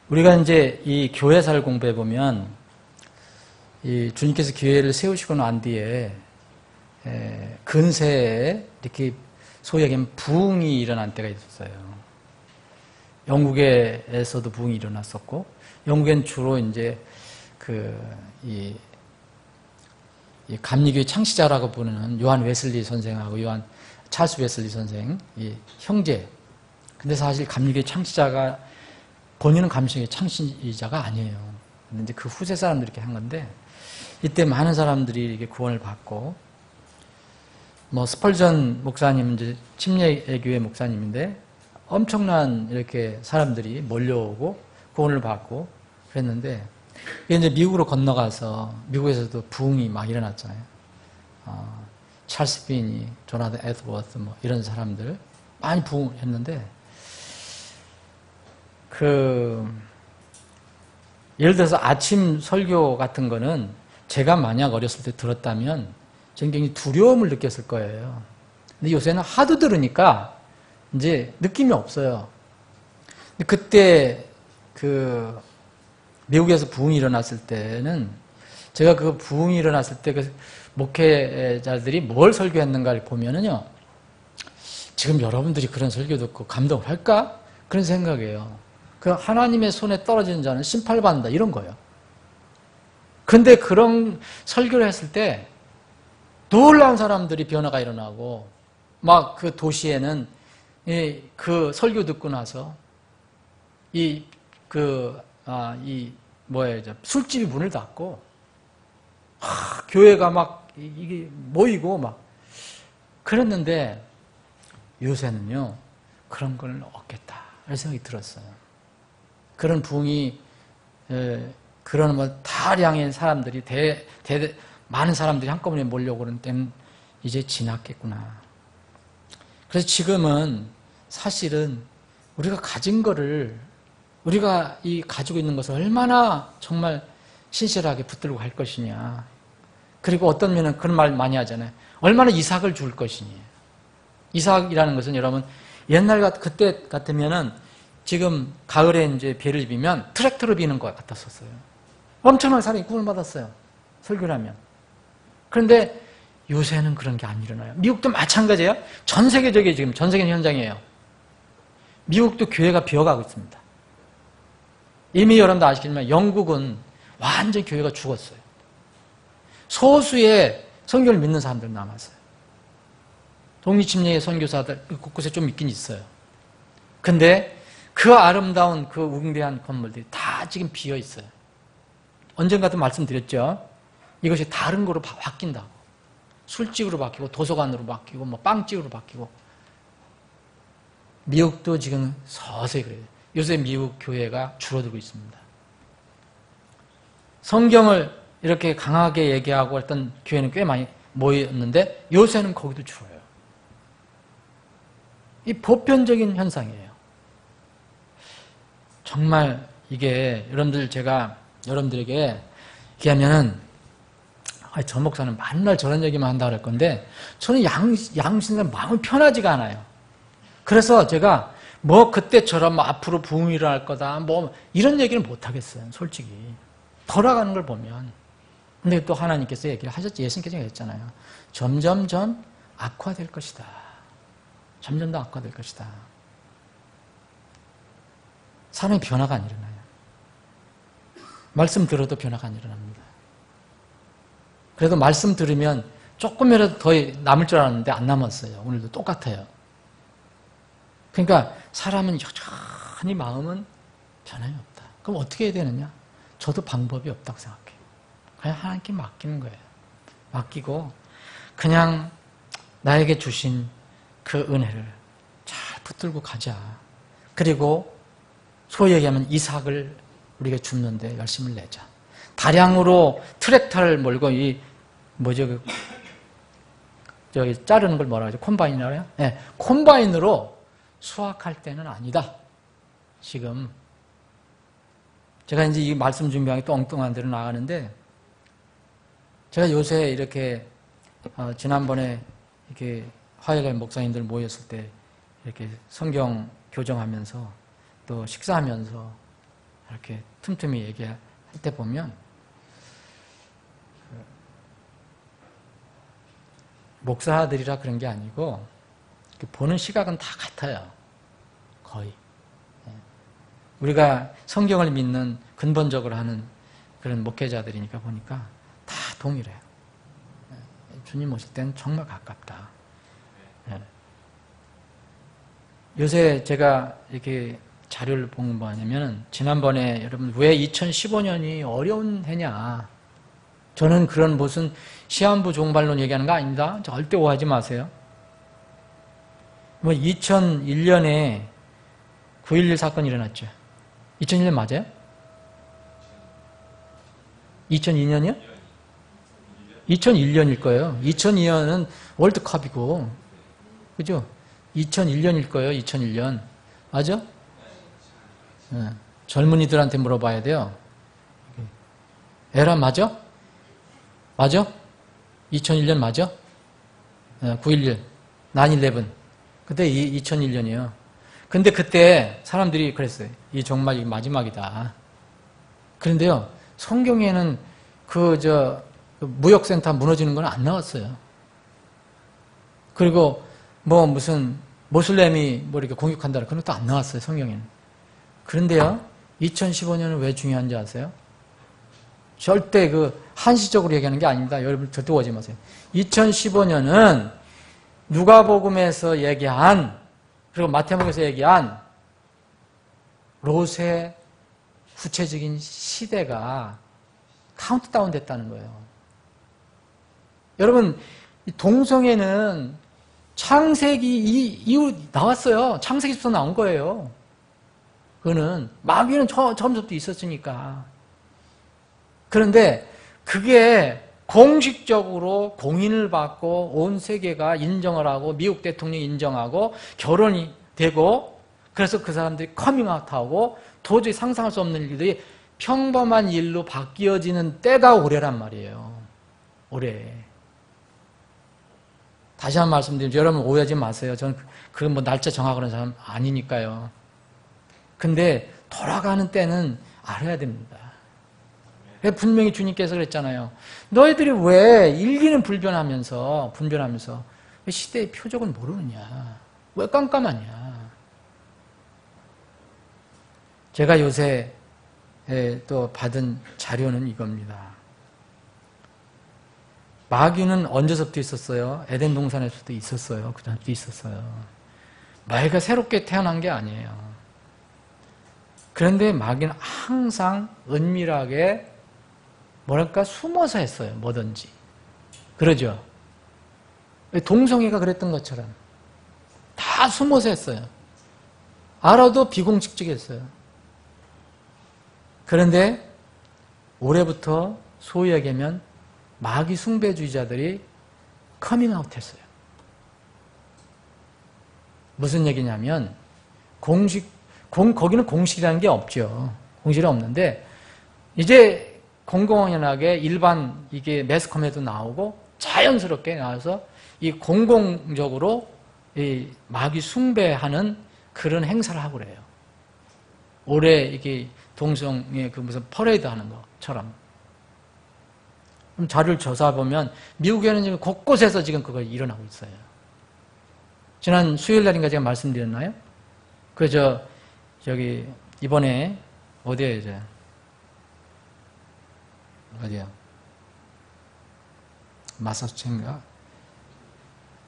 우리가 이제 이 교회사를 공부해 보면 이 주님께서 교회를 세우시고 난 뒤에 근세에 이렇게 소위 얘기하면 부흥이 일어난 때가 있었어요. 영국에서도 부흥이 일어났었고, 영국엔 주로 이제 이 감리교의 창시자라고 부르는 요한 웨슬리 선생하고 찰스 웨슬리 선생, 이 형제. 근데 사실 감리교의 창시자가 본인은 감리교의 창시자가 아니에요. 근데 이제 그 후세 사람들이 이렇게 한 건데, 이때 많은 사람들이 이렇게 구원을 받고, 스펄전 목사님은 이제 침례교회 목사님인데 엄청난 이렇게 사람들이 몰려오고 구원을 받고 그랬는데, 이게 이제 미국으로 건너가서 미국에서도 부흥이 막 일어났잖아요. 찰스 빈이, 조나단 에드워드 이런 사람들 많이 부흥했는데, 예를 들어서 아침 설교 같은 거는 제가 만약 어렸을 때 들었다면 굉장히 두려움을 느꼈을 거예요. 근데 요새는 하도 들으니까 이제 느낌이 없어요. 근데 그때 미국에서 부흥이 일어났을 때는 제가 그 부흥이 일어났을 때 그 목회자들이 뭘 설교했는가를 보면은요, 지금 여러분들이 그런 설교 듣고 감동을 할까? 그런 생각이에요. 그 하나님의 손에 떨어지는 자는 심판받는다 이런 거예요. 그런데 그런 설교를 했을 때 놀라운 사람들이 변화가 일어나고, 막 그 도시에는 그 설교 듣고 나서 술집이 문을 닫고, 교회가 막 이게 모이고 막 그랬는데, 요새는요 그런 걸 없겠다 이런 생각이 들었어요. 그런 부흥이 그런 다량의 사람들이 많은 사람들이 한꺼번에 몰려오고 그런 때는 이제 지났겠구나. 그래서 지금은 사실은 우리가 가진 거를, 우리가 가지고 있는 것을 얼마나 정말 신실하게 붙들고 갈 것이냐. 그리고 어떤 면은 그런 말 많이 하잖아요. 얼마나 이삭을 줄 것이냐. 이삭이라는 것은 여러분, 그때 같으면은 지금 가을에 이제 비를 비면 트랙터로 비는 것 같았었어요. 엄청난 사람이 구원을 받았어요. 설교를 하면. 그런데 요새는 그런 게 안 일어나요. 미국도 마찬가지예요. 전 세계적인 지금 전 세계 현장이에요. 미국도 교회가 비어가고 있습니다. 이미 여러분도 아시겠지만 영국은 완전 교회가 죽었어요. 소수의 성경을 믿는 사람들 남았어요. 독립침례의 선교사들 곳곳에 좀 있긴 있어요. 근데 그 아름다운 그 우경대한 건물들이 다 지금 비어 있어요. 언젠가도 말씀드렸죠. 이것이 다른 거로 바뀐다고. 술집으로 바뀌고 도서관으로 바뀌고 빵집으로 바뀌고. 미국도 지금 서서히 그래요. 요새 미국 교회가 줄어들고 있습니다. 성경을 이렇게 강하게 얘기하고 했던 교회는 꽤 많이 모였는데 요새는 거기도 줄어요. 이 보편적인 현상이에요. 정말 이게 제가 여러분들에게 얘기하면은 저 목사는 맨날 저런 얘기만 한다 그럴 건데 저는 양심상 마음이 편하지가 않아요. 그래서 제가 그때처럼 앞으로 부흥이 일어날 거다 이런 얘기를 못 하겠어요. 솔직히 돌아가는 걸 보면. 근데 또 하나님께서 얘기를 하셨지. 예수님께서 얘기했잖아요. 점점점 악화될 것이다. 점점 더 악화될 것이다. 사람의 변화가 안 일어나요. 말씀 들어도 변화가 안 일어납니다. 그래도 말씀 들으면 조금이라도 더 남을 줄 알았는데 안 남았어요. 오늘도 똑같아요. 그러니까 사람은 여전히 마음은 변함이 없다. 그럼 어떻게 해야 되느냐? 저도 방법이 없다고 생각해요. 그냥 하나님께 맡기는 거예요. 맡기고 그냥 나에게 주신 그 은혜를 잘 붙들고 가자. 그리고 소위 얘기하면 이삭을 우리가 줍는데 열심을 내자. 다량으로 트랙터를 몰고 저기 자르는 걸 뭐라 하죠? 콤바인이라고 해요? 네, 콤바인으로 수확할 때는 아니다. 지금 제가 이제 이 말씀 준비하기 또 엉뚱한 데로 나가는데, 제가 요새 이렇게 지난번에 이렇게 화요일에 목사님들 모였을 때 이렇게 성경 교정하면서 또 식사하면서 이렇게 틈틈이 얘기할 때 보면 목사들이라 그런 게 아니고 보는 시각은 다 같아요. 거의. 우리가 성경을 믿는 근본적으로 하는 그런 목회자들이니까 보니까 다 동일해요. 주님 오실 때는 정말 가깝다. 요새 제가 이렇게 자료를 본 거 뭐냐면 지난번에 여러분 왜 2015년이 어려운 해냐, 저는 그런 무슨 시한부 종말론 얘기하는 거 아닙니다. 절대 오해하지 마세요. 뭐 2001년에 9.11 사건이 일어났죠. 2001년 맞아요? 2002년이요? 2001년일 거예요. 2002년은 월드컵이고, 그죠? 2001년일 거예요. 2001년. 맞아? 네. 젊은이들한테 물어봐야 돼요. 에라 맞아? 맞아? 2001년 맞아? 9.11, 9/11. 그때 2001년이에요. 근데 그때 사람들이 그랬어요. 이 정말 마지막이다. 그런데요, 성경에는 무역센터 무너지는 건 안 나왔어요. 그리고 무슨 모슬렘이 이렇게 공격한다, 그런 것도 안 나왔어요, 성경에는. 그런데요, 2015년은 왜 중요한지 아세요? 절대 한시적으로 얘기하는 게 아닙니다. 여러분 절대 오지 마세요. 2015년은 누가복음에서 얘기한, 그리고 마태복음에서 얘기한 롯의 구체적인 시대가 카운트다운 됐다는 거예요. 여러분, 동성애는 창세기 이후 나왔어요. 창세기부터 나온 거예요. 그거는 마귀는 처음부터 있었으니까. 그런데 그게 공식적으로 공인을 받고 온 세계가 인정을 하고 미국 대통령이 인정하고 결혼이 되고, 그래서 그 사람들이 커밍아웃하고 도저히 상상할 수 없는 일들이 평범한 일로 바뀌어지는 때가 올해란 말이에요. 올해. 다시 한 번 말씀드리면 여러분 오해하지 마세요. 저는 날짜 정하고는 사람 아니니까요. 근데 돌아가는 때는 알아야 됩니다. 분명히 주님께서 그랬잖아요. 너희들이 왜 일기는 분변하면서 왜 시대의 표적을 모르느냐? 왜 깜깜하냐? 제가 요새 또 받은 자료는 이겁니다. 마귀는 언제서부터 있었어요? 에덴 동산에서도 있었어요. 그 전부터 있었어요. 마귀가 새롭게 태어난 게 아니에요. 그런데 마귀는 항상 은밀하게 숨어서 했어요. 뭐든지. 그러죠? 동성애가 그랬던 것처럼 다 숨어서 했어요. 알아도 비공식적이었어요. 그런데 올해부터 소위 얘기하면 마귀 숭배주의자들이 커밍아웃 했어요. 무슨 얘기냐면 거기는 공식이라는 게 없죠. 공식이 없는데 이제 공공연하게 일반 이게 매스컴에도 나오고 자연스럽게 나와서 이 공공적으로 이 마귀 숭배하는 그런 행사를 하고 그래요. 올해 이게 동성애 무슨 퍼레이드 하는 것처럼. 그럼 자료를 조사해보면 미국에는 지금 곳곳에서 지금 그거 일어나고 있어요. 지난 수요일 날인가 제가 말씀드렸나요? 저기 이번에 어디에 이제 어디야? 마사추세츠인가?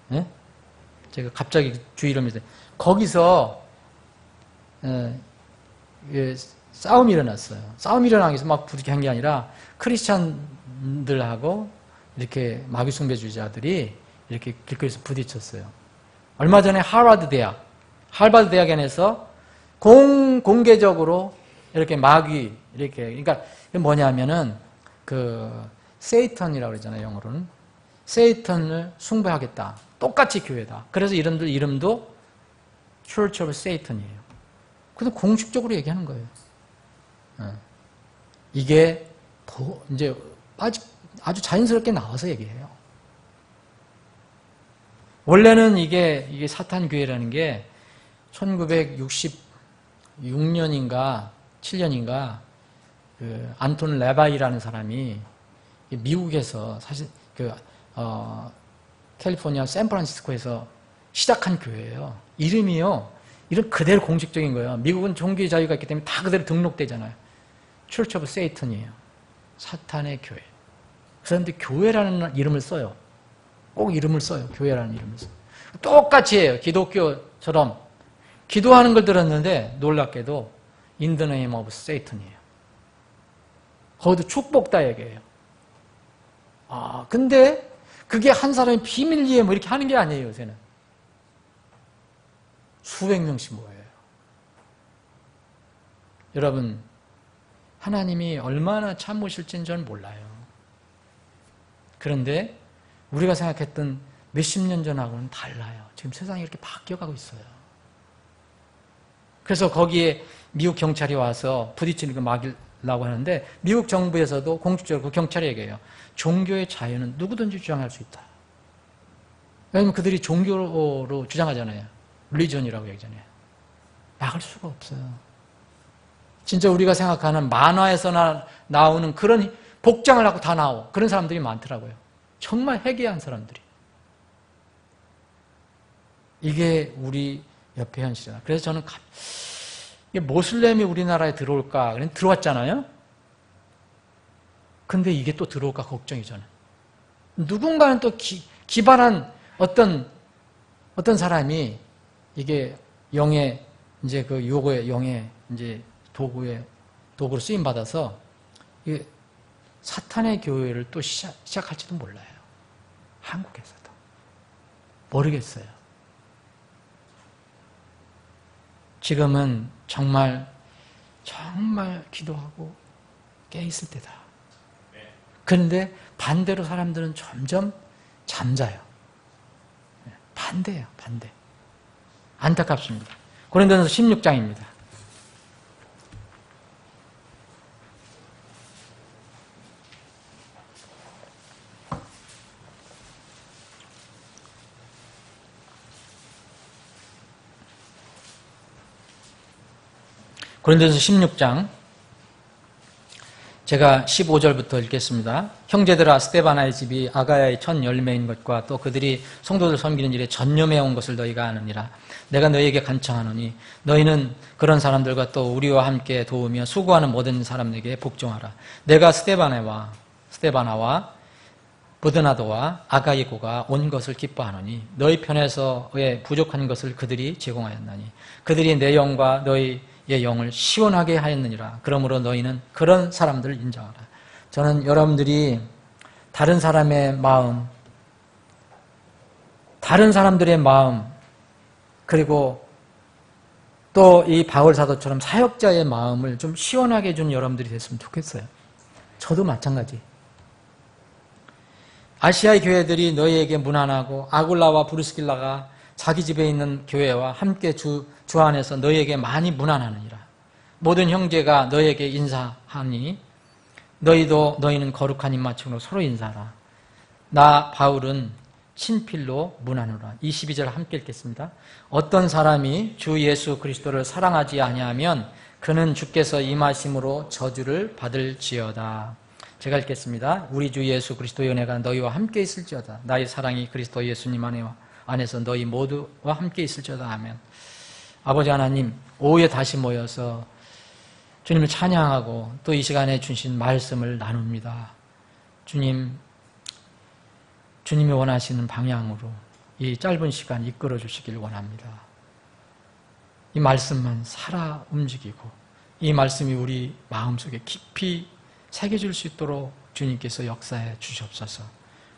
네? 제가 갑자기 주의를 거기서 싸움이 일어났어요. 싸움이 일어나기 위해서 막 부딪힌 게 아니라 크리스찬들하고 이렇게 마귀 숭배주의자들이 이렇게 길거리에서 부딪혔어요. 얼마 전에 하버드 대학 안에서 공개적으로 이렇게 마귀 그러니까 뭐냐면은 세이턴이라고 그러잖아요, 영어로는. 세이턴을 숭배하겠다. 똑같이 교회다. 그래서 이름도 Church of Satan이에요. 그래서 공식적으로 얘기하는 거예요. 이게 이제 아주 자연스럽게 나와서 얘기해요. 원래는 이게 사탄 교회라는 게 1966년인가 7년인가 그 안톤 레바이라는 사람이 미국에서 사실 캘리포니아 샌프란시스코에서 시작한 교회예요. 이름이요. 이름 그대로 공식적인 거예요. 미국은 종교의 자유가 있기 때문에 다 그대로 등록되잖아요. Church of Satan이에요. 사탄의 교회. 그 사람들이 교회라는 이름을 써요. 꼭 이름을 써요. 교회라는 이름을 써요. 똑같이 해요. 기독교처럼 기도하는 걸 들었는데 놀랍게도 In the name of Satan이에요. 거기도 축복다 얘기예요. 근데 그게 한 사람이 비밀리에 뭐 이렇게 하는 게 아니에요, 요새는. 수백 명씩 모여요. 여러분, 하나님이 얼마나 참으실지는 저는 몰라요. 그런데 우리가 생각했던 몇십 년 전하고는 달라요. 지금 세상이 이렇게 바뀌어가고 있어요. 그래서 거기에 미국 경찰이 와서 부딪히는 거 막으려고 하는데 미국 정부에서도 공식적으로 경찰이 얘기해요. 종교의 자유는 누구든지 주장할 수 있다. 왜냐하면 그들이 종교로 주장하잖아요. 리전이라고 얘기하잖아요. 막을 수가 없어요. 진짜 우리가 생각하는 만화에서 나오는 그런 복장을 하고 다 나오고 그런 사람들이 많더라고요. 정말 해괴한 사람들이. 이게 우리 옆에 현실이다. 그래서 저는 모슬렘이 우리나라에 들어올까? 그냥 들어왔잖아요. 근데 이게 또 들어올까 걱정이 저는. 누군가는 또 기발한 어떤 사람이 이게 영의 이제 그 요거의 영의 이제 도구로 쓰임 받아서 이게 사탄의 교회를 또 시작할지도 몰라요. 한국에서도 모르겠어요. 지금은 정말 기도하고 깨 있을 때다. 그런데 반대로 사람들은 점점 잠자요. 반대예요, 반대. 안타깝습니다. 고린도전서 16장입니다. 고린도전서 16장 제가 15절부터 읽겠습니다. 형제들아 스데바나의 집이 아가야의 첫 열매인 것과 또 그들이 성도들 섬기는 일에 전념해온 것을 너희가 아느니라. 내가 너희에게 간청하노니 너희는 그런 사람들과 또 우리와 함께 도우며 수고하는 모든 사람에게 복종하라. 내가 스데바나와 부드나도와 아가이고가 온 것을 기뻐하노니 너희 편에서의 부족한 것을 그들이 제공하였나니 그들이 내 영과 너희의 영을 시원하게 하였느니라. 그러므로 너희는 그런 사람들을 인정하라. 저는 여러분들이 다른 사람의 마음, 다른 사람들의 마음, 그리고 또 이 바울 사도처럼 사역자의 마음을 좀 시원하게 해준 여러분들이 됐으면 좋겠어요. 저도 마찬가지. 아시아의 교회들이 너희에게 무난하고 아굴라와 브루스길라가 자기 집에 있는 교회와 함께 주 안에서 너희에게 많이 무난하느니라. 모든 형제가 너희에게 인사하니 너희는 거룩한 입맞춤으로 서로 인사하라. 나 바울은 친필로 문하노라. 22절 함께 읽겠습니다. 어떤 사람이 주 예수 그리스도를 사랑하지 아니하면 그는 주께서 임하심으로 저주를 받을지어다. 제가 읽겠습니다. 우리 주 예수 그리스도의 은혜가 너희와 함께 있을지어다. 나의 사랑이 그리스도 예수님 안에서 너희 모두와 함께 있을지어다. 아멘. 아버지 하나님, 오후에 다시 모여서 주님을 찬양하고 또 이 시간에 주신 말씀을 나눕니다. 주님이 원하시는 방향으로 이 짧은 시간 이끌어 주시길 원합니다. 이 말씀만 살아 움직이고 이 말씀이 우리 마음속에 깊이 새겨질 수 있도록 주님께서 역사해 주시옵소서.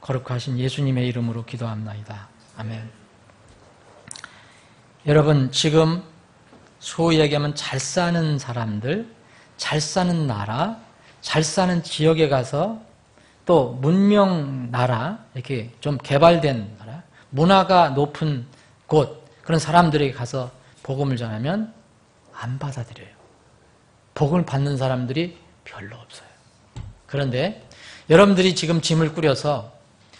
거룩하신 예수님의 이름으로 기도합나이다. 아멘. 여러분, 지금 소위 얘기하면 잘 사는 사람들, 잘 사는 나라, 잘 사는 지역에 가서 또 문명 나라, 이렇게 좀 개발된 나라, 문화가 높은 곳, 그런 사람들에게 가서 복음을 전하면 안 받아들여요. 복음을 받는 사람들이 별로 없어요. 그런데 여러분들이 지금 짐을 꾸려서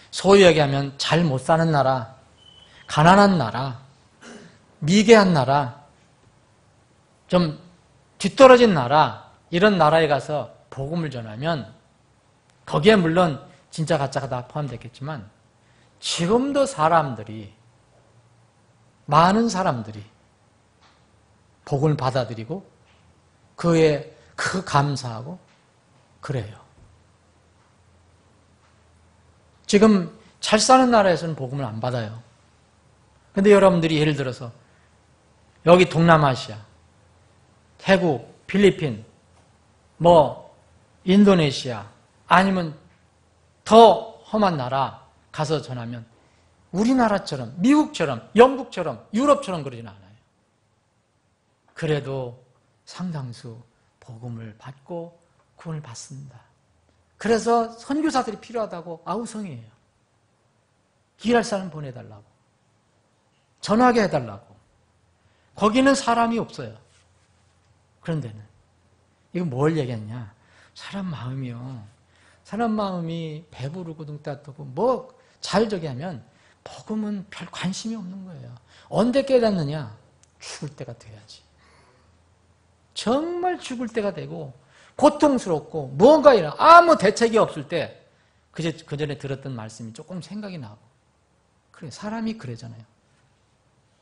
소위 얘기하면 잘 못 사는 나라, 가난한 나라, 미개한 나라, 좀 뒤떨어진 나라, 이런 나라에 가서 복음을 전하면 거기에 물론 진짜 가짜가 다 포함됐겠지만 지금도 많은 사람들이 복음을 받아들이고 그에 감사하고 그래요. 지금 잘 사는 나라에서는 복음을 안 받아요. 근데 여러분들이 예를 들어서 여기 동남아시아, 태국, 필리핀, 인도네시아 아니면 더 험한 나라 가서 전하면 우리나라처럼, 미국처럼, 영국처럼, 유럽처럼 그러진 않아요. 그래도 상당수 복음을 받고 구원을 받습니다. 그래서 선교사들이 필요하다고 아우성이에요. 일할 사람 보내달라고. 전하게 해달라고. 거기는 사람이 없어요. 그런 데는. 이거 뭘 얘기했냐? 사람 마음이 배부르고 눈 따뜻하고 잘 저기 하면 복음은 별 관심이 없는 거예요. 언제 깨닫느냐? 죽을 때가 돼야지. 정말 죽을 때가 되고 고통스럽고 뭔가 아무 대책이 없을 때 그 전에 들었던 말씀이 조금 생각이 나고 그래 사람이 그러잖아요.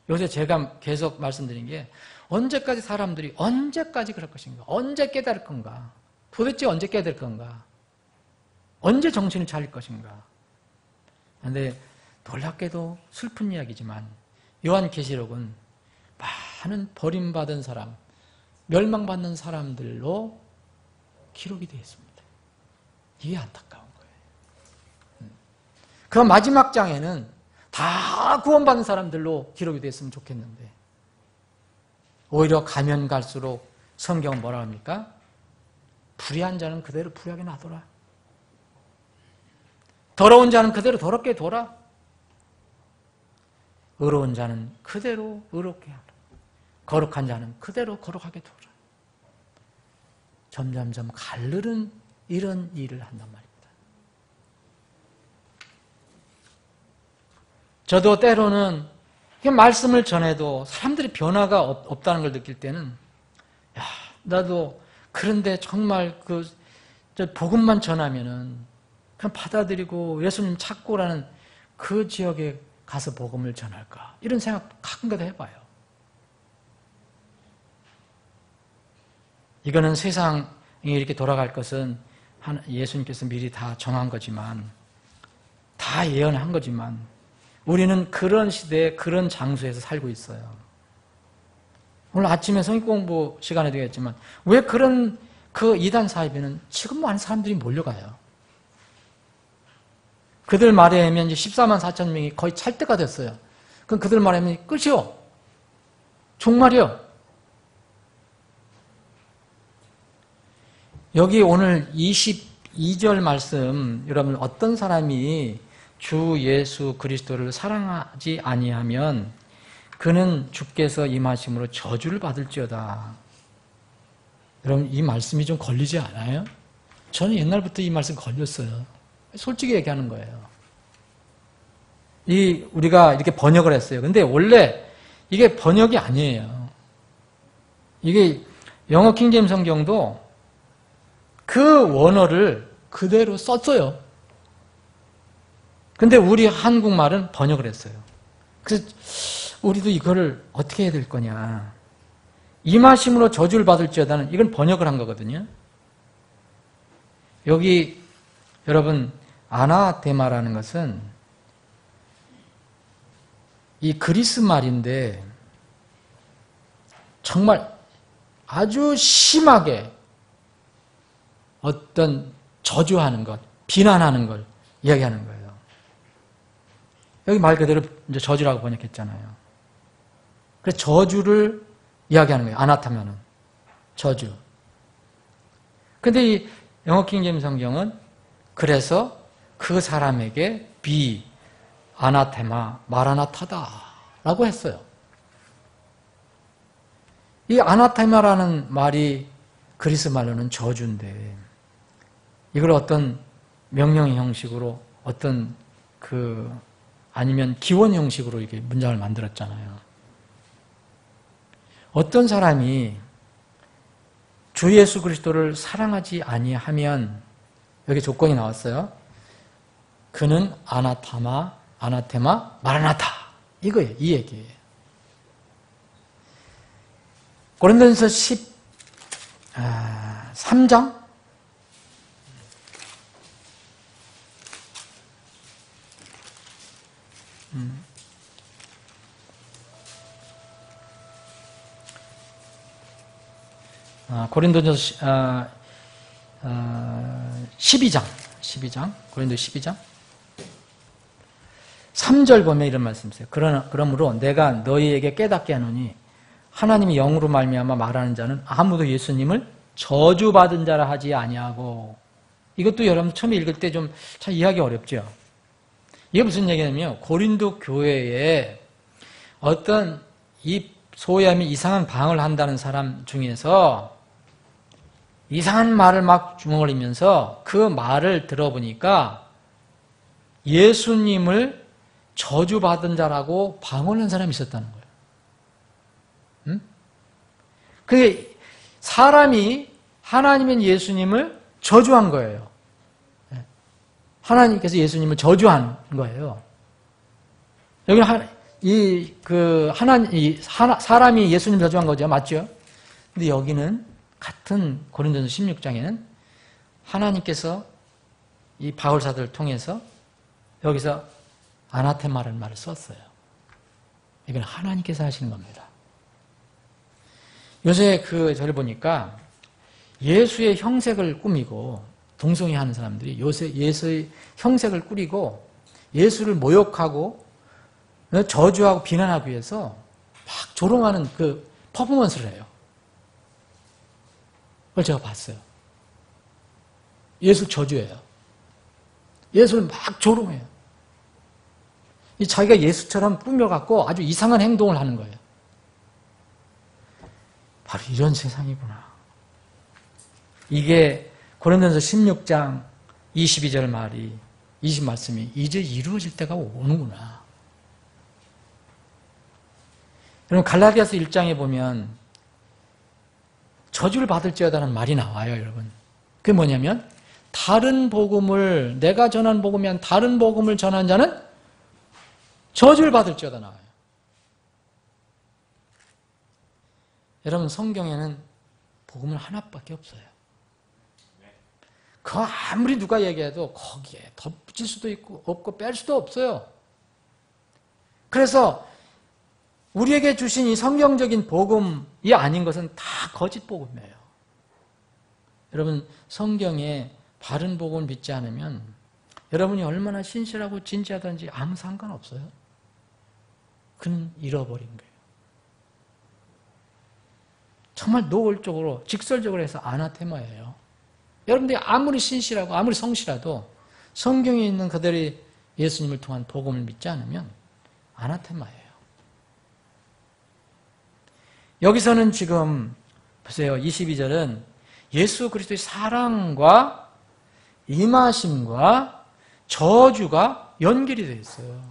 요새 제가 계속 말씀드린 게 언제까지 사람들이 언제까지 그럴 것인가? 언제 깨달을 건가? 도대체 언제 깨달을 건가? 언제 정신을 차릴 것인가? 그런데 놀랍게도 슬픈 이야기지만 요한계시록은 많은 버림받은 사람, 멸망받는 사람들로 기록이 되어 있습니다. 이게 안타까운 거예요. 그 마지막 장에는 다 구원받은 사람들로 기록이 됐으면 좋겠는데 오히려 가면 갈수록 성경은 뭐라 합니까? 불의한 자는 그대로 불의하게 놔둬라. 더러운 자는 그대로 더럽게 둬라. 의로운 자는 그대로 의롭게 하라. 거룩한 자는 그대로 거룩하게 둬라. 점점점 가르는 이런 일을 한단 말입니다. 저도 때로는 말씀을 전해도 사람들이 변화가 없다는 걸 느낄 때는 나도 그런데 정말 복음만 전하면은 그냥 받아들이고 예수님 찾고라는 그 지역에 가서 복음을 전할까 이런 생각 가끔가다 해봐요. 이거는 세상이 이렇게 돌아갈 것은 예수님께서 미리 다 정한 거지만 다 예언한 거지만 우리는 그런 시대에 그런 장소에서 살고 있어요. 오늘 아침에 성경 공부 시간에도 얘기했지만 왜 그런 이단 사이비는 지금 많은 사람들이 몰려가요. 그들 말에 의하면 이제 14만 4천 명이 거의 찰때가 됐어요. 그럼 그들 말에 의하면 끝이요. 종말이요. 여기 오늘 22절 말씀 여러분 어떤 사람이 주 예수 그리스도를 사랑하지 아니하면 그는 주께서 임하심으로 저주를 받을지어다. 여러분 이 말씀이 좀 걸리지 않아요? 저는 옛날부터 이 말씀 걸렸어요. 솔직히 얘기하는 거예요. 우리가 이렇게 번역을 했어요. 근데 원래 이게 번역이 아니에요. 이게 영어 킹제임 성경도 그 원어를 그대로 썼어요. 근데 우리 한국말은 번역을 했어요. 그래서 우리도 이거를 어떻게 해야 될 거냐. 임하심으로 저주를 받을지어다는 이건 번역을 한 거거든요. 여기 여러분 아나테마라는 것은 이 그리스 말인데 정말 아주 심하게 어떤 저주하는 것, 비난하는 걸 이야기하는 거예요. 여기 말 그대로 이제 저주라고 번역했잖아요. 그래서 저주를 이야기하는 거예요. 아나테마는 저주. 근데 이 영어 킹제임 성경은 그래서 그 사람에게 아나테마, 마라나타다라고 했어요. 이 아나테마라는 말이 그리스 말로는 저주인데 이걸 어떤 명령 형식으로 어떤 아니면 기원 형식으로 이렇게 문장을 만들었잖아요. 어떤 사람이 주 예수 그리스도를 사랑하지 아니하면 여기 조건이 나왔어요. 그는 아나테마, 마라나타 이거예요. 이 얘기예요. 고린도전서 13장 고린도전서 12장 고린도 12장 3절 보면 이런 말씀 있어요. 그러므로 내가 너희에게 깨닫게 하노니 하나님이 영으로 말미암아 말하는 자는 아무도 예수님을 저주받은 자라 하지 아니하고. 이것도 여러분 처음에 읽을 때 좀 참 이해하기 어렵죠. 이게 무슨 얘기냐면 고린도 교회에 어떤 이 소위 하면 이상한 방을 한다는 사람 중에서 이상한 말을 막 중얼이면서 그 말을 들어보니까 예수님을 저주받은 자라고 방언한 사람이 있었다는 거예요. 그게 사람이 하나님은 예수님을 저주한 거예요. 하나님께서 예수님을 저주한 거예요. 여기는 사람이 예수님을 저주한 거죠. 맞죠? 근데 여기는 같은 고린도전서 16장에는 하나님께서 이 바울사들을 통해서 여기서 아나테마라는 말을 썼어요. 이건 하나님께서 하시는 겁니다. 요새 저를 보니까 예수의 형색을 꾸미고 동성애 하는 사람들이 요새 예수의 형색을 꾸리고 예수를 모욕하고 저주하고 비난하기 위해서 막 조롱하는 그 퍼포먼스를 해요. 그걸 제가 봤어요. 예수를 저주해요. 예수를 막 조롱해요. 자기가 예수처럼 꾸며갖고 아주 이상한 행동을 하는 거예요. 바로 이런 세상이구나. 이게 고린도전서 16장 22절 말이 20말씀이 이제 이루어질 때가 오는구나. 여러분 갈라디아서 1장에 보면 저주를 받을지어다라는 말이 나와요, 여러분. 그게 뭐냐면 내가 전한 복음이 아닌 다른 복음을 전한 자는 저주를 받을지어다 나와요. 여러분 성경에는 복음은 하나밖에 없어요. 그 아무리 누가 얘기해도 거기에 덧붙일 수도 없고 뺄 수도 없어요. 그래서 우리에게 주신 이 성경적인 복음이 아닌 것은 다 거짓 복음이에요. 여러분 성경에 바른 복음을 믿지 않으면 여러분이 얼마나 신실하고 진지하든지 아무 상관없어요. 그는 잃어버린 거예요. 정말 노골적으로 직설적으로 해서 아나테마예요. 여러분들이 아무리 신실하고 아무리 성실해도 성경에 있는 그들이 예수님을 통한 복음을 믿지 않으면 아나테마예요. 여기서는 지금 보세요. 22절은 예수 그리스도의 사랑과 임하심과 저주가 연결이 되어 있어요.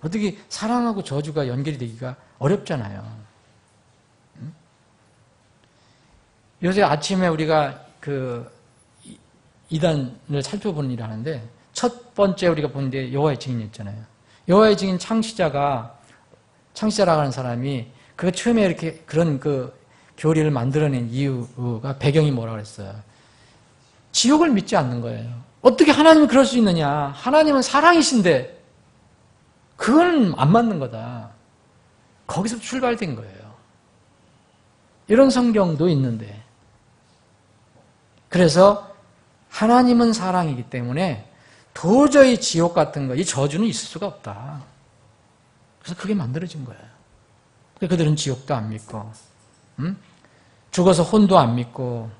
어떻게 사랑하고 저주가 연결이 되기가 어렵잖아요. 요새 아침에 우리가 이단을 살펴보는 일을 하는데 첫 번째 우리가 본 게 여호와의 증인이었잖아요. 여호와의 증인 창시자라고 하는 사람이 그 처음에 이렇게 그런 교리를 만들어낸 이유가 배경이 뭐라고 그랬어요? 지옥을 믿지 않는 거예요. 어떻게 하나님이 그럴 수 있느냐? 하나님은 사랑이신데 그건 안 맞는 거다. 거기서 출발된 거예요. 이런 성경도 있는데 그래서 하나님은 사랑이기 때문에 도저히 지옥 같은 거, 이 저주는 있을 수가 없다. 그래서 그게 만들어진 거예요. 그들은 지옥도 안 믿고 죽어서 혼도 안 믿고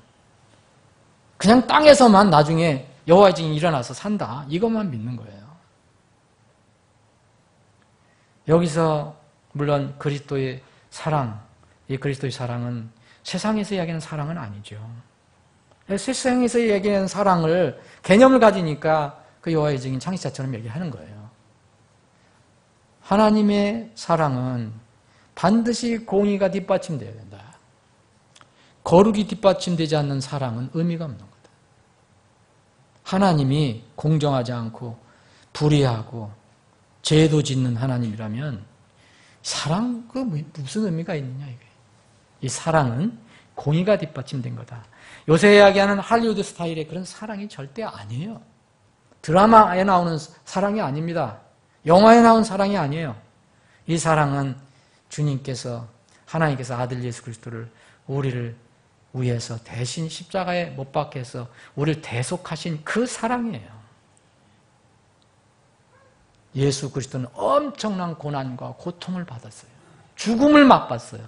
그냥 땅에서만 나중에 여호와의 증인이 일어나서 산다. 이것만 믿는 거예요. 여기서 물론 그리스도의 사랑, 이 그리스도의 사랑은 세상에서 이야기하는 사랑은 아니죠. 세상에서 얘기하는 사랑을 개념을 가지니까 그 여호와의 증인 창시자처럼 얘기하는 거예요. 하나님의 사랑은 반드시 공의가 뒷받침되어야 된다. 거룩이 뒷받침되지 않는 사랑은 의미가 없는 거다. 하나님이 공정하지 않고 불의하고 죄도 짓는 하나님이라면 사랑 그 무슨 의미가 있느냐 이게. 이 사랑은 공의가 뒷받침된 거다. 요새 이야기하는 할리우드 스타일의 그런 사랑이 절대 아니에요. 드라마에 나오는 사랑이 아닙니다. 영화에 나온 사랑이 아니에요. 이 사랑은 주님께서 하나님께서 아들 예수 그리스도를 우리를 위해서 대신 십자가에 못 박게 해서 우리를 대속하신 그 사랑이에요. 예수 그리스도는 엄청난 고난과 고통을 받았어요. 죽음을 맛봤어요.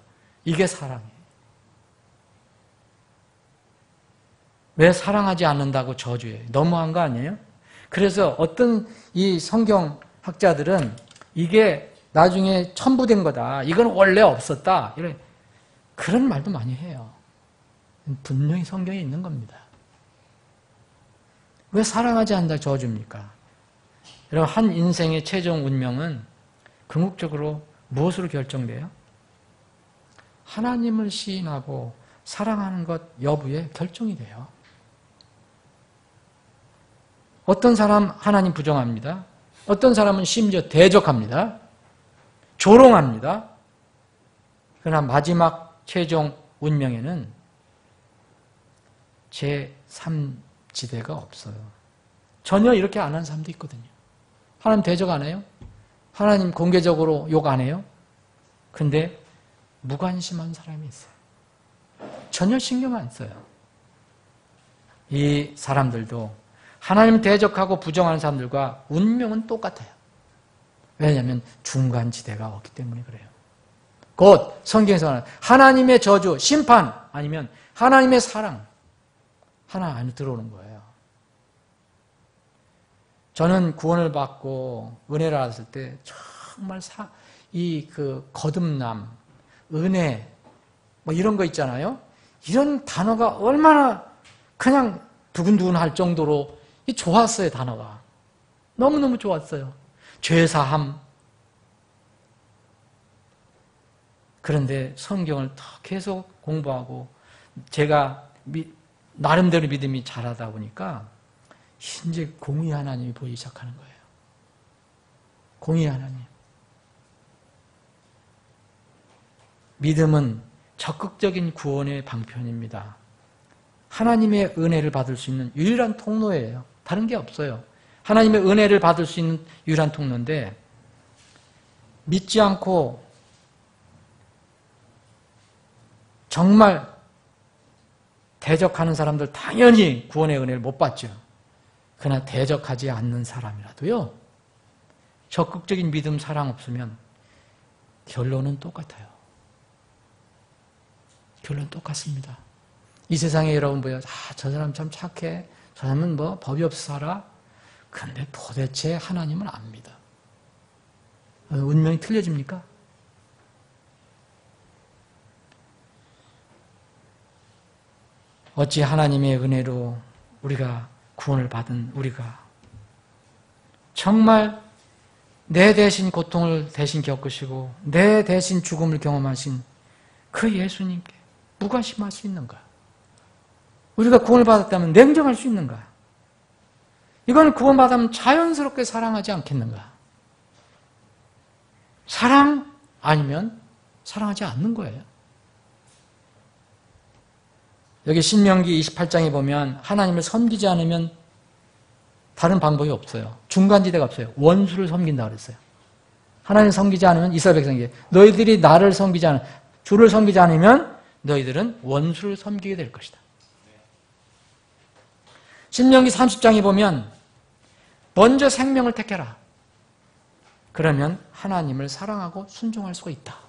이게 사랑이에요. 왜 사랑하지 않는다고 저주해요? 너무한 거 아니에요? 그래서 어떤 이 성경학자들은 이게 나중에 첨부된 거다. 이건 원래 없었다. 이런 그런 말도 많이 해요. 분명히 성경에 있는 겁니다. 왜 사랑하지 않는다 저주입니까? 여러분, 한 인생의 최종 운명은 궁극적으로 무엇으로 결정돼요? 하나님을 시인하고 사랑하는 것 여부에 결정이 돼요. 어떤 사람 하나님 부정합니다. 어떤 사람은 심지어 대적합니다. 조롱합니다. 그러나 마지막 최종 운명에는 제3지대가 없어요. 전혀 이렇게 안 하는 사람도 있거든요. 하나님 대적 안 해요? 하나님 공개적으로 욕 안 해요? 근데 무관심한 사람이 있어요. 전혀 신경 안 써요. 이 사람들도 하나님 대적하고 부정하는 사람들과 운명은 똑같아요. 왜냐하면 중간지대가 없기 때문에 그래요. 곧 성경에서는 하나님의 저주, 심판 아니면 하나님의 사랑 하나 안에 들어오는 거예요. 저는 구원을 받고 은혜를 받았을 때 정말 거듭남, 은혜 뭐 이런 거 있잖아요. 이런 단어가 얼마나 그냥 두근두근 할 정도로 좋았어요, 단어가. 너무너무 좋았어요. 죄사함. 그런데 성경을 계속 공부하고 제가 나름대로 믿음이 자라다 보니까 이제 공의 하나님이 보이기 시작하는 거예요. 공의 하나님. 믿음은 적극적인 구원의 방편입니다. 하나님의 은혜를 받을 수 있는 유일한 통로예요. 다른 게 없어요. 하나님의 은혜를 받을 수 있는 유일한 통로인데 믿지 않고 정말 대적하는 사람들 당연히 구원의 은혜를 못 받죠. 그러나 대적하지 않는 사람이라도요. 적극적인 믿음, 사랑 없으면 결론은 똑같아요. 결론 똑같습니다. 이 세상에 여러분 보여, 저 사람 참 착해. 저 사람은 뭐 법이 없어 살아. 근데 도대체 하나님은 압니다. 운명이 틀려집니까? 어찌 하나님의 은혜로 우리가 구원을 받은 우리가 정말 내 대신 고통을 대신 겪으시고 내 대신 죽음을 경험하신 그 예수님께 무관심할 수 있는가? 우리가 구원을 받았다면 냉정할 수 있는가? 이건 구원받으면 자연스럽게 사랑하지 않겠는가? 사랑 아니면 사랑하지 않는 거예요. 여기 신명기 28장에 보면 하나님을 섬기지 않으면 다른 방법이 없어요. 중간지대가 없어요. 원수를 섬긴다 그랬어요. 하나님을 섬기지 않으면 이스라엘 백성에게 너희들이 나를 섬기지 않으면 주를 섬기지 않으면 너희들은 원수를 섬기게 될 것이다. 신명기 30장에 보면 먼저 생명을 택해라. 그러면 하나님을 사랑하고 순종할 수가 있다.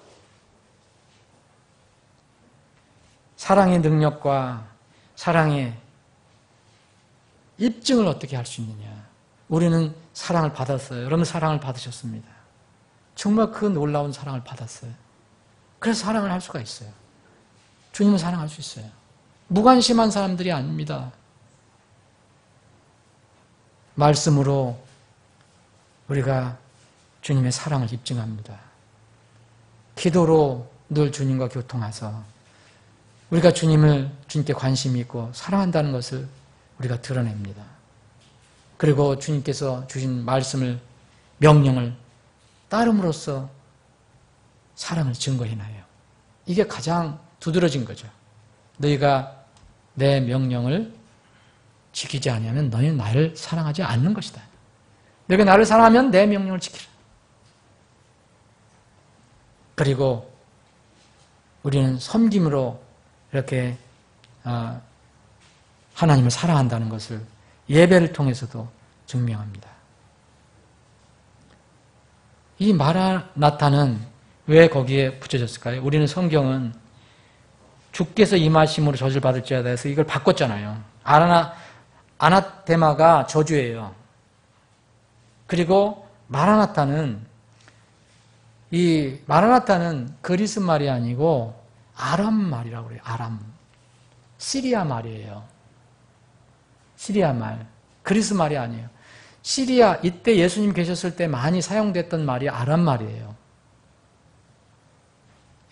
사랑의 능력과 사랑의 입증을 어떻게 할 수 있느냐. 우리는 사랑을 받았어요. 여러분 사랑을 받으셨습니다. 정말 그 놀라운 사랑을 받았어요. 그래서 사랑을 할 수가 있어요. 주님을 사랑할 수 있어요. 무관심한 사람들이 아닙니다. 말씀으로 우리가 주님의 사랑을 입증합니다. 기도로 늘 주님과 교통해서 우리가 주님께 관심이 있고 사랑한다는 것을 우리가 드러냅니다. 그리고 주님께서 주신 말씀을, 명령을 따름으로써 사랑을 증거해나요. 이게 가장 두드러진 거죠. 너희가 내 명령을 지키지 않으면 너희는 나를 사랑하지 않는 것이다. 너희가 나를 사랑하면 내 명령을 지키라. 그리고 우리는 섬김으로 이렇게 하나님을 사랑한다는 것을 예배를 통해서도 증명합니다. 이 마라나타는 왜 거기에 붙여졌을까요? 우리는 성경은 주께서 임하심으로 저주를 받을지어다 해서 이걸 바꿨잖아요. 아나테마가 저주예요. 그리고 마라나타는 그리스 말이 아니고 아람 말이라고 그래요. 아람. 시리아 말이에요. 시리아 말. 그리스 말이 아니에요. 시리아, 이때 예수님 계셨을 때 많이 사용됐던 말이 아람 말이에요.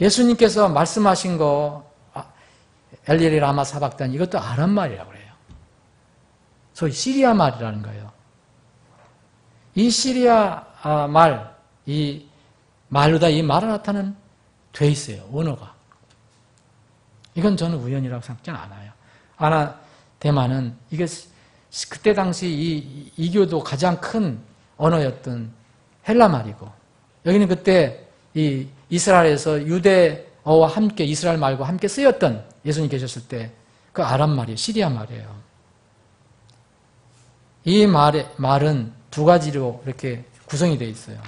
예수님께서 말씀하신 거, 엘리엘이 라마 사박단, 이것도 아람 말이라고 그래요. 소위 시리아 말이라는 거예요. 이 시리아 말, 이 말로다 이 마라나타는 돼 있어요. 언어가. 이건 저는 우연이라고 생각하지 않아요. 아나테마는 이게 그때 당시 이 교도 가장 큰 언어였던 헬라 말이고, 여기는 그때 이 이스라엘에서 유대어와 함께 이스라엘 말과 함께 쓰였던, 예수님 계셨을 때 그 아람 말이에요. 시리아 말이에요. 이 말은 두 가지로 이렇게 구성이 되어 있어요.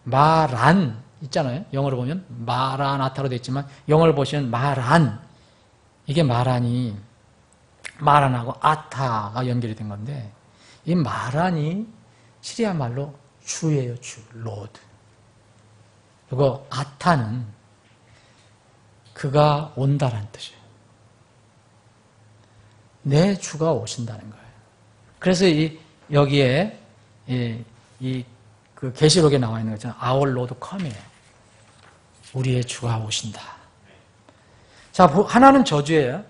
마란 있잖아요. 영어로 보면 마라나타로 되어 있지만 영어를 보시면 마란, 이게 마란이 마란하고 아타가 연결이 된 건데, 이 마란이 시리아 말로 주예요. 주, 로드. 그리고 아타는 그가 온다라는 뜻이에요. 내 주가 오신다는 거예요. 그래서 여기에 그 계시록에 나와 있는 거잖아요. Our Lord come이에요. 우리의 주가 오신다. 자, 하나는 저주예요.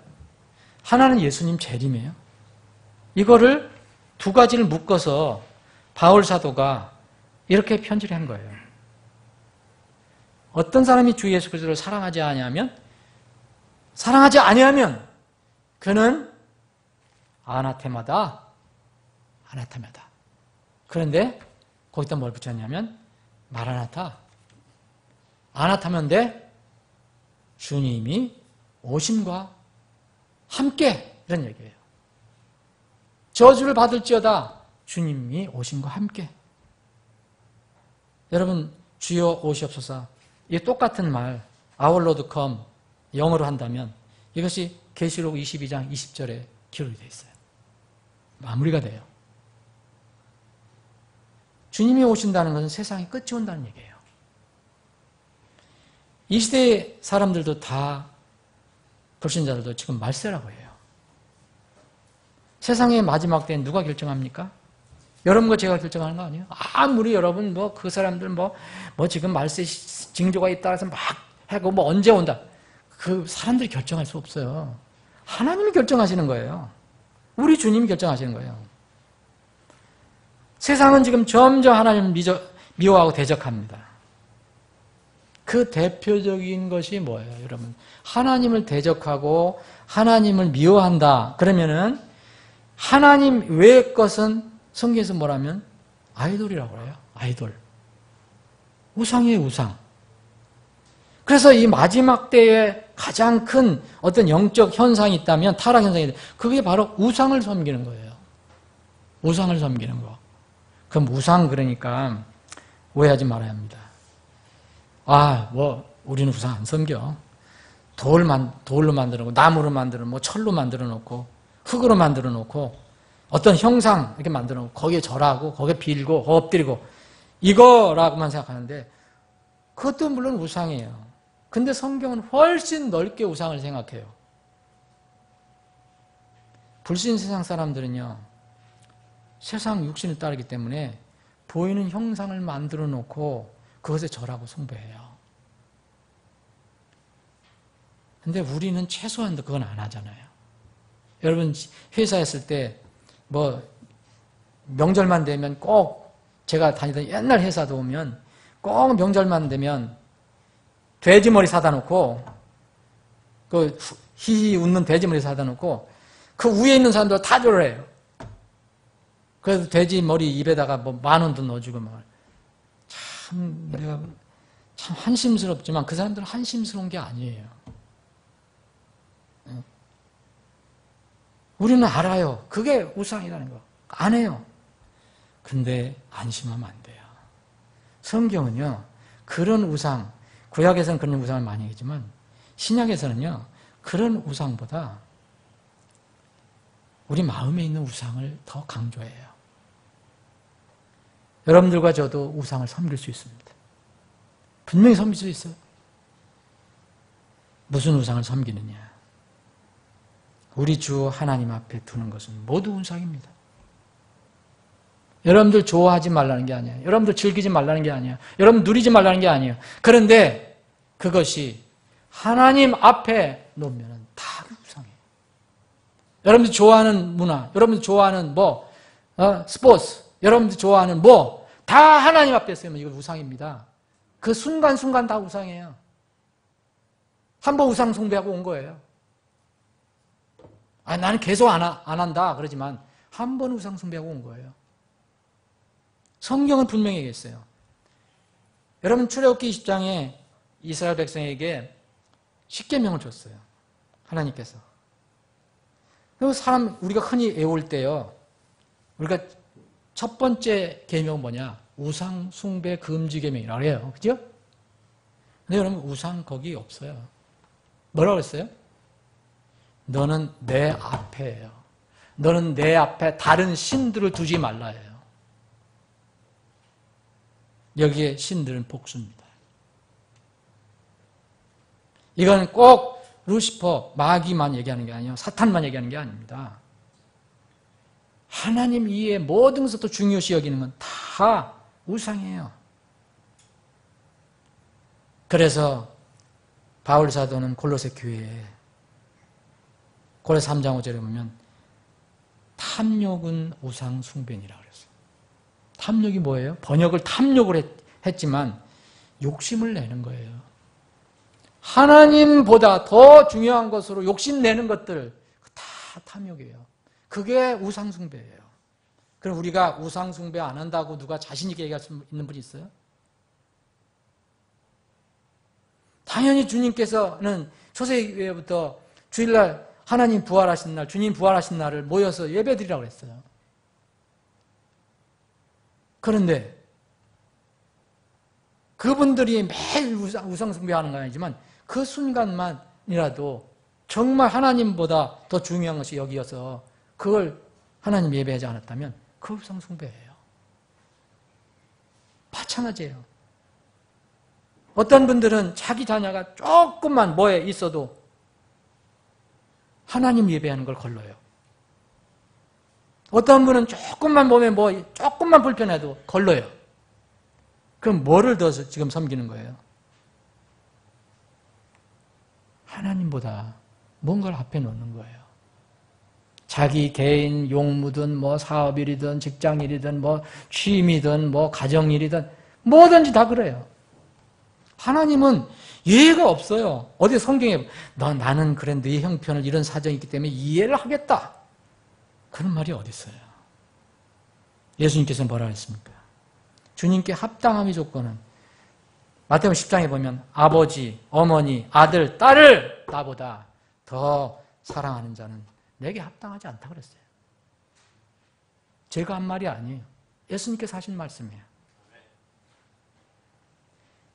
하나는 예수님 재림이에요. 이거를 두 가지를 묶어서 바울 사도가 이렇게 편지를 한 거예요. 어떤 사람이 주 예수 그리스도를 사랑하지 아니하면 그는 아나테마다. 그런데 거기다 뭘 붙였냐면 마라나타. 아나타면데 주님이 오심과 함께, 이런 얘기예요. 저주를 받을지어다 주님이 오심과 함께. 여러분, 주여 오시옵소서, 이 똑같은 말 Our Lord come 영어로 한다면 이것이 계시록 22장 20절에 기록이 되어 있어요. 마무리가 돼요. 주님이 오신다는 것은 세상이 끝이 온다는 얘기예요. 이 시대의 사람들도 다, 불신자들도 지금 말세라고 해요. 세상의 마지막 때는 누가 결정합니까? 여러분과 제가 결정하는 거 아니에요? 아무리 여러분 그 사람들 지금 말세 징조가 있다 해서 막 하고 언제 온다, 그 사람들이 결정할 수 없어요. 하나님이 결정하시는 거예요. 우리 주님이 결정하시는 거예요. 세상은 지금 점점 하나님을 미워하고 대적합니다. 그 대표적인 것이 뭐예요, 여러분? 하나님을 대적하고 하나님을 미워한다. 그러면은 하나님 외의 것은 성경에서 뭐라면 아이돌이라고 해요. 아이돌. 우상이에요, 우상. 그래서 이 마지막 때에 가장 큰 어떤 영적 현상이 있다면, 타락 현상이 있다면 그게 바로 우상을 섬기는 거예요. 우상을 섬기는 거. 그럼 우상, 그러니까 오해하지 말아야 합니다. 우리는 우상 안 섬겨. 돌로 만들어 놓고, 나무로 만들어 놓고, 철로 만들어 놓고, 흙으로 만들어 놓고, 어떤 형상 이렇게 만들어 놓고, 거기에 절하고, 거기에 빌고, 엎드리고, 이거라고만 생각하는데, 그것도 물론 우상이에요. 근데 성경은 훨씬 넓게 우상을 생각해요. 불신 세상 사람들은요, 세상 육신을 따르기 때문에 보이는 형상을 만들어 놓고 그것에 절하고 숭배해요. 근데 우리는 최소한도 그건 안 하잖아요. 여러분 회사에 있을 때 뭐 명절만 되면 꼭 제가 다니던 옛날 회사도 오면 꼭 명절만 되면 돼지머리 사다 놓고 그 히히 웃는 돼지머리 사다 놓고 그 위에 있는 사람들 다 졸아해요. 그래서 돼지머리 입에다가 뭐 10,000원도 넣어주고 막. 참 내가 참 한심스럽지만 그 사람들은 한심스러운 게 아니에요. 우리는 알아요. 그게 우상이라는 거. 안 해요. 근데 안심하면 안 돼요. 성경은요, 그런 우상, 구약에서는 그런 우상을 많이 하지만 신약에서는요, 그런 우상보다 우리 마음에 있는 우상을 더 강조해요. 여러분들과 저도 우상을 섬길 수 있습니다. 분명히 섬길 수 있어요. 무슨 우상을 섬기느냐? 우리 주 하나님 앞에 두는 것은 모두 우상입니다. 여러분들 좋아하지 말라는 게 아니에요. 여러분들 즐기지 말라는 게 아니에요. 여러분 누리지 말라는 게 아니에요. 그런데 그것이 하나님 앞에 놓으면 다 우상이에요. 여러분들 좋아하는 문화, 여러분들 좋아하는 스포츠, 여러분들 좋아하는 다 하나님 앞에 쓰면 이거 우상입니다. 그 순간순간 다 우상이에요. 한번 우상 숭배하고 온 거예요. 나는 계속 안 한다 그러지만 한 번 우상 숭배하고 온 거예요. 성경은 분명히 얘기했어요. 여러분 출애굽기 20장에 이스라엘 백성에게 십계명을 줬어요. 하나님께서. 그리고 우리가 흔히 외울 때요. 우리가 첫 번째 계명은 뭐냐? 우상 숭배 금지 계명이라고 해요. 그죠? 근데 여러분 우상 거기 없어요. 뭐라고 했어요? 너는 내 앞에예요. 너는 내 앞에 다른 신들을 두지 말라예요. 여기에 신들은 복수입니다. 이건 꼭 루시퍼, 마귀만 얘기하는 게 아니에요. 사탄만 얘기하는 게 아닙니다. 하나님 이외의 모든 것도 중요시 여기는 건 다 우상이에요. 그래서 바울 사도는 골로새 교회에 골로새 3장 5절에 보면 탐욕은 우상 숭배니라 그랬어요. 탐욕이 뭐예요? 번역을 탐욕을 했지만 욕심을 내는 거예요. 하나님보다 더 중요한 것으로 욕심내는 것들 다 탐욕이에요. 그게 우상 숭배예요. 그럼 우리가 우상 숭배 안 한다고 누가 자신 있게 얘기할 수 있는 분이 있어요? 당연히 주님께서는 초세기부터 주일날 하나님 부활하신 날, 주님 부활하신 날을 모여서 예배드리라고 그랬어요. 그런데 그분들이 매일 우상 숭배하는 건 아니지만 그 순간만이라도 정말 하나님보다 더 중요한 것이 여기여서 그걸 하나님 예배하지 않았다면 그 우상 숭배예요. 마찬가지예요. 어떤 분들은 자기 자녀가 조금만 뭐에 있어도 하나님 예배하는 걸 걸러요. 어떤 분은 조금만 보면 조금만 불편해도 걸러요. 그럼 뭐를 더 지금 섬기는 거예요? 하나님보다 뭔가를 앞에 놓는 거예요. 자기 개인 용무든 사업일이든 직장일이든 취미든 가정일이든 뭐든지 다 그래요. 하나님은 예의가 없어요. 어디 성경에 나는 그래 네 형편을 이런 사정이 있기 때문에 이해를 하겠다. 그런 말이 어디 있어요? 예수님께서는 뭐라 했습니까? 주님께 합당함의 조건은 마태복음 10장에 보면 아버지, 어머니, 아들, 딸을 나보다 더 사랑하는 자는 내게 합당하지 않다 그랬어요. 제가 한 말이 아니에요. 예수님께서 하신 말씀이에요.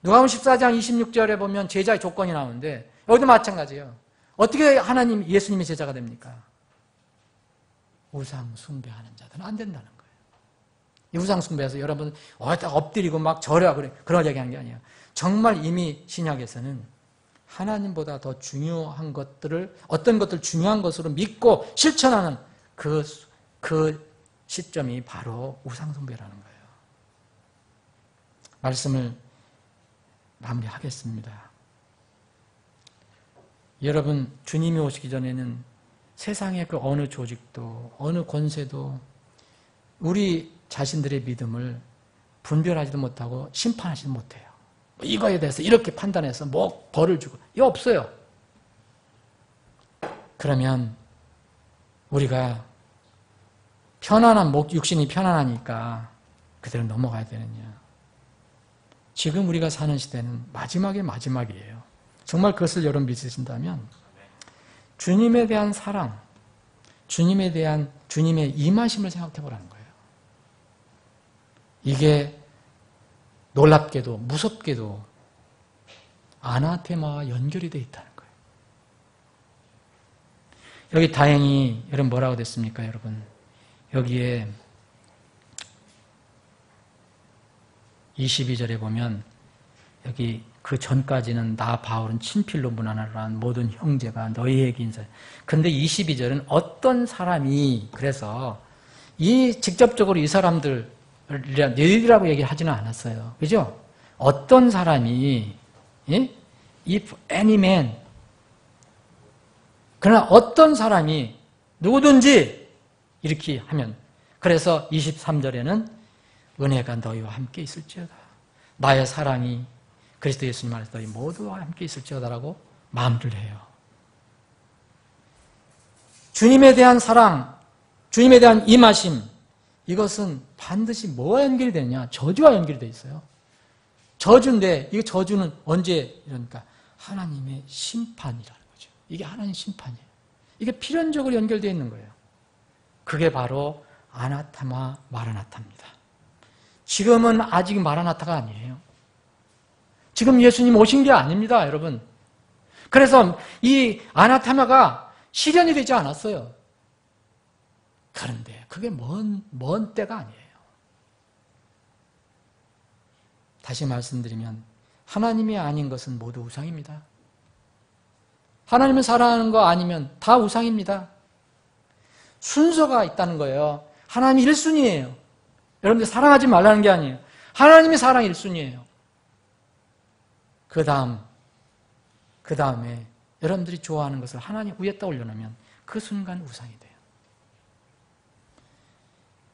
누가복음 14장 26절에 보면 제자의 조건이 나오는데 여기도 마찬가지예요. 어떻게 하나님, 예수님이 제자가 됩니까? 우상 숭배하는 자들은 안 된다는 거예요. 이 우상 숭배해서 여러분 엎드리고 막 절하고 그래. 그런 얘기하는 게 아니에요. 정말 이미 신약에서는 하나님보다 더 중요한 것들을 어떤 것들 중요한 것으로 믿고 실천하는 그 시점이 바로 우상 숭배라는 거예요. 말씀을 마무리하겠습니다. 여러분, 주님이 오시기 전에는 세상의 그 어느 조직도 어느 권세도 우리 자신들의 믿음을 분별하지도 못하고 심판하지도 못해요. 이거에 대해서 이렇게 판단해서 뭐 벌을 주고 이거 없어요. 그러면 우리가 편안한 육신이 편안하니까 그대로 넘어가야 되느냐. 지금 우리가 사는 시대는 마지막의 마지막이에요. 정말 그것을 여러분 믿으신다면 주님에 대한 사랑, 주님에 대한 주님의 임하심을 생각해 보라는 거예요. 이게 놀랍게도 무섭게도 아나테마와 연결이 되어 있다는 거예요. 여기 다행히 여러분 뭐라고 됐습니까, 여러분? 여기에 22절에 보면 여기 그 전까지는 나 바울은 친필로 문안하라는 모든 형제가 너희에게 인사해. 근데 22절은 어떤 사람이 그래서 이 직접적으로 이 사람들 너희라고 얘기하지는 않았어요. 그죠? 어떤 사람이 if any man 그러나 어떤 사람이 누구든지 이렇게 하면 그래서 23절에는 은혜가 너희와 함께 있을지어다. 나의 사랑이 그리스도 예수님 안에서 너희 모두와 함께 있을지어다라고 마음을 해요. 주님에 대한 사랑, 주님에 대한 임하심, 이것은 반드시 뭐와 연결이 되느냐? 저주와 연결이 되어 있어요. 저주인데 이 저주는 언제 이러니까 하나님의 심판이라는 거죠. 이게 하나님의 심판이에요. 이게 필연적으로 연결되어 있는 거예요. 그게 바로 아나타마 마라나타입니다. 지금은 아직 마라나타가 아니에요. 지금 예수님 오신 게 아닙니다, 여러분. 그래서 이 아나타마가 실현이 되지 않았어요. 그런데 그게 먼 때가 아니에요. 다시 말씀드리면 하나님이 아닌 것은 모두 우상입니다. 하나님을 사랑하는 거 아니면 다 우상입니다. 순서가 있다는 거예요. 하나님이 1순위예요. 여러분들 사랑하지 말라는 게 아니에요. 하나님이 사랑 1순위예요. 그 다음에 여러분들이 좋아하는 것을 하나님 위에다 올려놓으면 그 순간 우상이 돼요.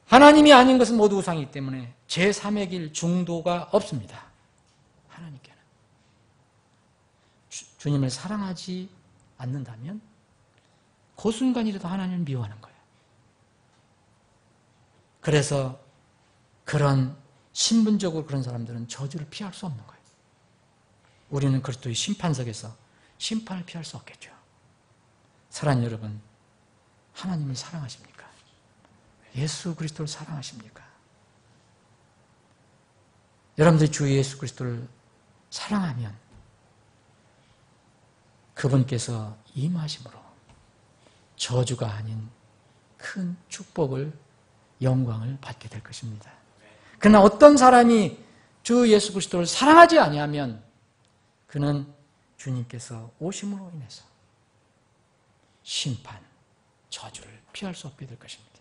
하나님이 아닌 것은 모두 우상이기 때문에 제3의 길 중도가 없습니다. 하나님께는. 주님을 사랑하지 않는다면 그 순간이라도 하나님을 미워하는 거예요. 그래서 그런 신분적으로 그런 사람들은 저주를 피할 수 없는 거예요. 우리는 그리스도의 심판석에서 심판을 피할 수 없겠죠. 사랑하는 여러분, 하나님을 사랑하십니까? 예수 그리스도를 사랑하십니까? 여러분들이 주 예수 그리스도를 사랑하면 그분께서 임하심으로 저주가 아닌 큰 축복을 영광을 받게 될 것입니다. 그러나 어떤 사람이 주 예수 그리스도를 사랑하지 아니하면 그는 주님께서 오심으로 인해서 심판, 저주를 피할 수 없게 될 것입니다.